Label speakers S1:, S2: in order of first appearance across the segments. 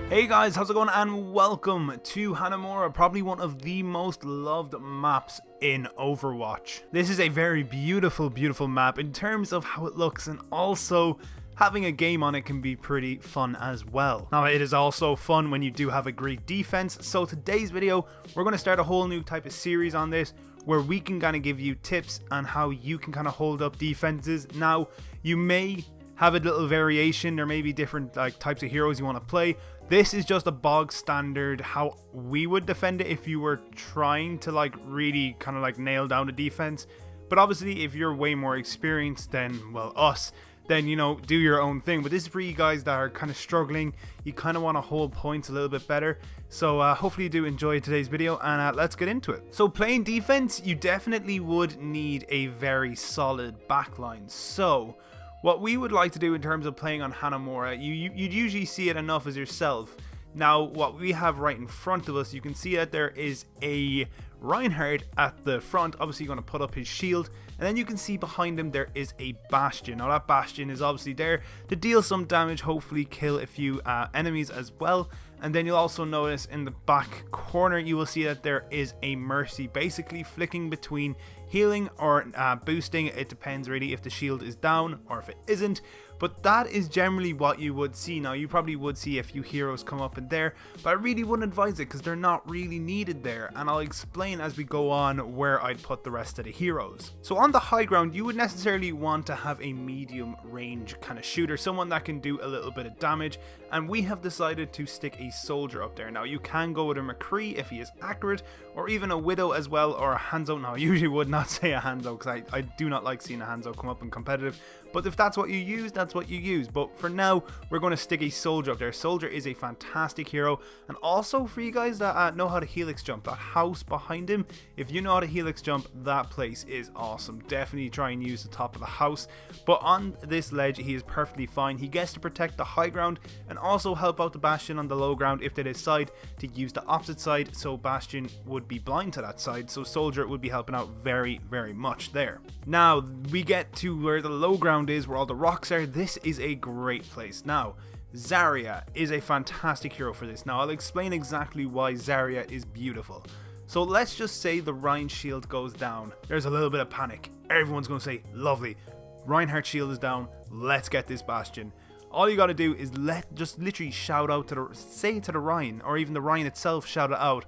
S1: Hey guys, how's it going and welcome to Hanamura, probably one of the most loved maps in Overwatch. This is a very beautiful map in terms of how it looks, and also having a game on it can be pretty fun as well. Now it is also fun when you do have a great defense, so today's video we're going to start a whole new type of series on this where we can kind of give you tips on how you can kind of hold up defenses. Now you may have a little variation, there may be different types of heroes you want to play. This is just a bog standard how we would defend it if you were trying to really kind of nail down the defense. But obviously if you're way more experienced than, well, us, then, you know, do your own thing. But this is for you guys that are kind of struggling, you kind of want to hold points a little bit better. So hopefully you do enjoy today's video, and let's get into it. So playing defense, you definitely would need a very solid backline. So what we would like to do in terms of playing on Hanamura, you'd usually see it enough as yourself. Now what we have right in front of us, you can see that there is a Reinhardt at the front, obviously going to put up his shield, and then you can see behind him there is a Bastion. Now that Bastion is obviously there to deal some damage, hopefully kill a few enemies as well. And then you'll also notice in the back corner you will see that there is a Mercy, basically flicking between healing or boosting. It depends really if the shield is down or if it isn't, but that is generally what you would see. Now you probably would see a few heroes come up in there, but I really wouldn't advise it because they're not really needed there, and I'll explain as we go on where I'd put the rest of the heroes. So on the high ground you would necessarily want to have a medium range kind of shooter, someone that can do a little bit of damage, and we have decided to stick a soldier up there. Now you can go with a McCree if he is accurate, or even a Widow as well, or a Hanzo. Now I usually would not say a Hanzo because I do not like seeing a Hanzo come up in competitive, but if that's what you use, that's what you use. But for now we're going to stick a soldier up there. Soldier is a fantastic hero, and also for you guys that know how to helix jump, that house behind him, if you know how to helix jump, that place is awesome. Definitely try and use the top of the house, but on this ledge he is perfectly fine. He gets to protect the high ground and also help out the Bastion on the low ground if they decide to use the opposite side, so Bastion would be blind to that side, so Soldier would be helping out very much there. Now we get to where the low ground is, where all the rocks are. This is a great place. Now Zarya is a fantastic hero for this. Now I'll explain exactly why Zarya is beautiful. So let's just say the Rein shield goes down. There's a little bit of panic. Everyone's going to say, lovely, Reinhardt shield is down, let's get this Bastion. All you gotta do is just literally shout out to the Rein, or even the Rein itself shout it out,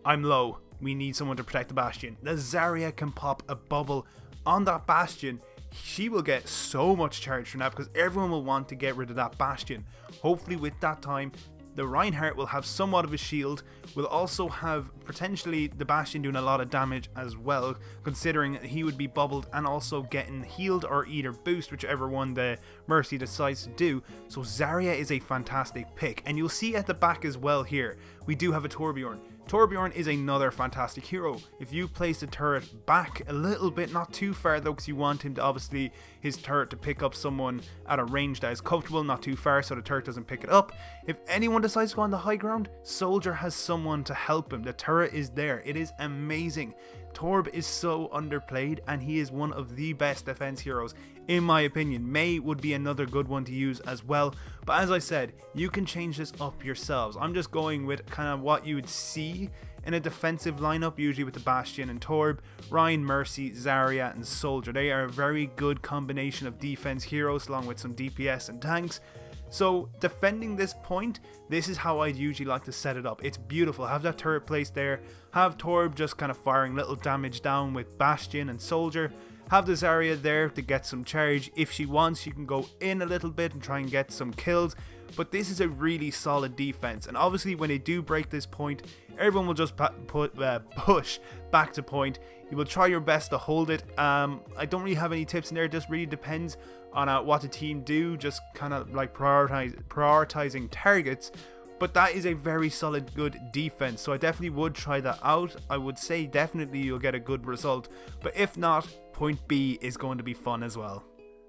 S1: I'm low, we need someone to protect the Bastion. The Zarya can pop a bubble on that Bastion. She will get so much charge from that because everyone will want to get rid of that Bastion. Hopefully with that time the Reinhardt will have somewhat of a shield, will also have potentially the Bastion doing a lot of damage as well, considering that he would be bubbled and also getting healed or either boost, whichever one the Mercy decides to do. So Zarya is a fantastic pick, and you'll see at the back as well here, we do have a Torbjorn. Torbjorn is another fantastic hero. If you place the turret back a little bit, not too far though, because you want him to obviously his turret to pick up someone at a range that is comfortable, not too far so the turret doesn't pick it up. If anyone decides to go on the high ground, Soldier has someone to help him. The turret is there. It is amazing. Torb is so underplayed, and he is one of the best defense heroes in my opinion. Mei would be another good one to use as well, but as I said, you can change this up yourselves. I'm just going with kind of what you would see in a defensive lineup, usually with the Bastion and Torb, Rein, Mercy, Zarya and Soldier. They are a very good combination of defense heroes along with some DPS and tanks. So defending this point, this is how I'd usually like to set it up. It's beautiful. Have that turret placed there, have Torb just kind of firing little damage down with Bastion and Soldier, have the Zarya there to get some charge. If she wants, she can go in a little bit and try and get some kills, but this is a really solid defense, and obviously when they do break this point, everyone will just push back to point. You will try your best to hold it. I don't really have any tips in there. It just really depends on what the team do, just kind of like prioritizing targets. But that is a very solid, good defense, so I definitely would try that out. I would say definitely you'll get a good result, but if not, point B is going to be fun as well.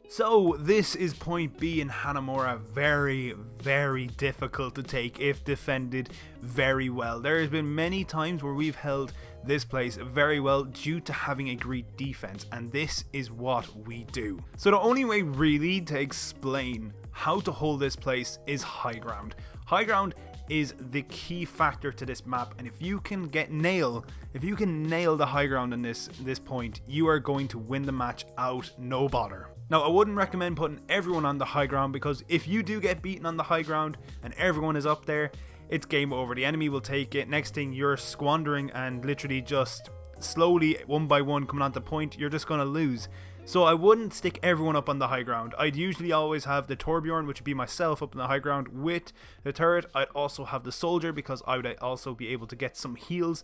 S1: So this is point B in Hanamura. Very difficult to take if defended very well. There has been many times where we've held this place very well due to having a great defense, and this is what we do. So the only way really to explain how to hold this place is high ground. High ground is the key factor to this map, and if you can nail the high ground in this point, you are going to win the match out no bother. Now, I wouldn't recommend putting everyone on the high ground, because if you do get beaten on the high ground and everyone is up there, it's game over. The enemy will take it. Next thing, you're squandering and literally just slowly, one by one, coming onto point. You're just going to lose. So I wouldn't stick everyone up on the high ground. I'd usually always have the Torbjorn, which would be myself, up on the high ground with the turret. I'd also have the soldier, because I would also be able to get some heals.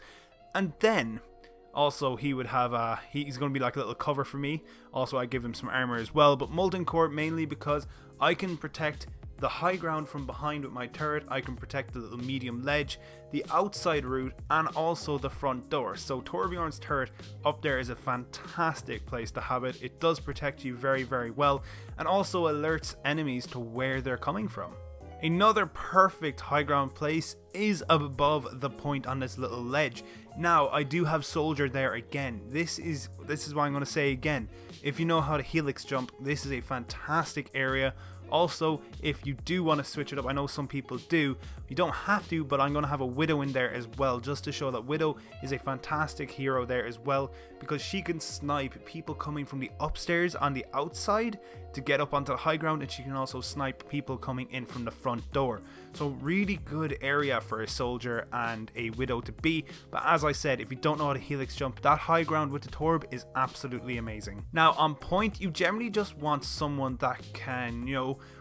S1: And then also he would have he's going to be like a little cover for me. Also, I give him some armor as well, but Molten Core mainly because I can protect the high ground from behind with my turret. I can protect the little medium ledge, the outside route, and also the front door. So Torbjorn's turret up there is a fantastic place to have it. It does protect you very, very well, and also alerts enemies to where they're coming from. Another perfect high ground place is above the point on this little ledge. Now, I do have soldier there again. This is what I'm going to say again. If you know how to helix jump, this is a fantastic area. Also, if you do want to switch it up, I know some people do, you don't have to, but I'm going to have a Widow in there as well, just to show that Widow is a fantastic hero there as well, because she can snipe people coming from the upstairs on the outside to get up onto the high ground, and she can also snipe people coming in from the front door. So really good area for a soldier and a Widow to be. But as I said, if you don't know how to helix jump, that high ground with the Torb is absolutely amazing. Now, on point, you generally just want someone that can,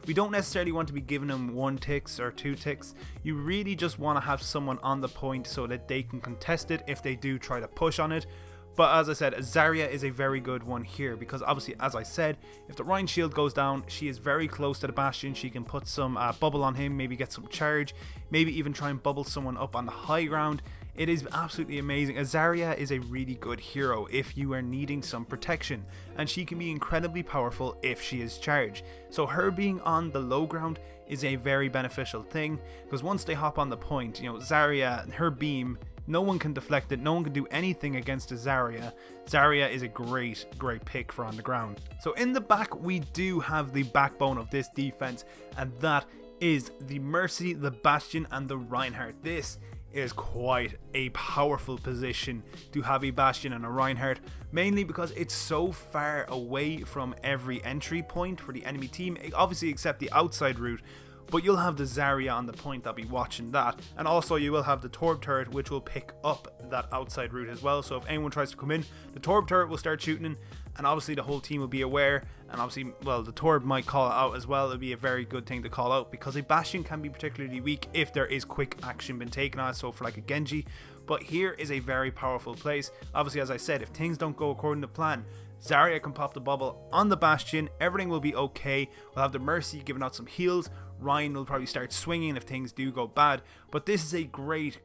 S1: we don't necessarily want to be giving them 1 ticks or 2 ticks. You really just want to have someone on the point so that they can contest it if they do try to push on it. But as I said, Zarya is a very good one here, because obviously, as I said, if the Rhine shield goes down, she is very close to the Bastion. She can put some bubble on him, maybe get some charge, maybe even try and bubble someone up on the high ground. It is absolutely amazing. Zarya is a really good hero if you are needing some protection, and she can be incredibly powerful if she is charged. So her being on the low ground is a very beneficial thing, because once they hop on the point, Zarya, her beam, no one can deflect it, no one can do anything against a Zarya. Zarya is a great pick for on the ground. So in the back, we do have the backbone of this defense, and that is the Mercy, the Bastion, and the Reinhardt. This is quite a powerful position to have a Bastion and a Reinhardt, mainly because it's so far away from every entry point for the enemy team, obviously except the outside route. But you'll have the Zarya on the point that'll be watching that, and also you will have the Torb turret, which will pick up that outside route as well. So if anyone tries to come in, the Torb turret will start shooting, and obviously the whole team will be aware, and obviously, well, the Torb might call it out as well. It'll be a very good thing to call out, because a Bastion can be particularly weak if there is quick action been taken on it, so for like a Genji. But here is a very powerful place. Obviously, as I said, if things don't go according to plan, Zarya can pop the bubble on the Bastion, everything will be okay. We'll have the Mercy giving out some heals. Ryan will probably start swinging if things do go bad, but this is a great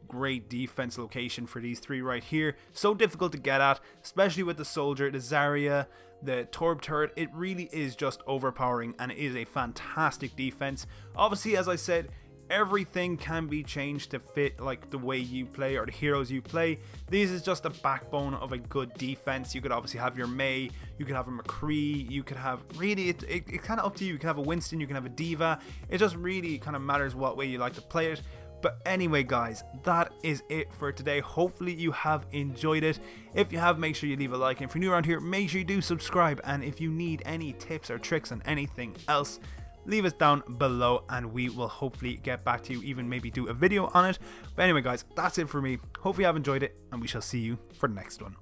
S1: defense location for these 3 right here. So difficult to get at, especially with the soldier, the Zarya, the Torb turret. It really is just overpowering, and it is a fantastic defense. Obviously, as I said, everything can be changed to fit like the way you play or the heroes you play. This is just the backbone of a good defense. You could obviously have your Mei, you could have a McCree, you could have, really, it's kind of up to you. You can have a Winston, you can have a Diva. It just really kind of matters what way you like to play it. But anyway, guys, that is it for today. Hopefully you have enjoyed it. If you have, make sure you leave a like, and if you're new around here, make sure you do subscribe. And if you need any tips or tricks on anything else, leave us down below, and we will hopefully get back to you, even maybe do a video on it. But anyway, guys, that's it for me. Hopefully you have enjoyed it, and we shall see you for the next one.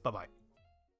S1: Bye bye.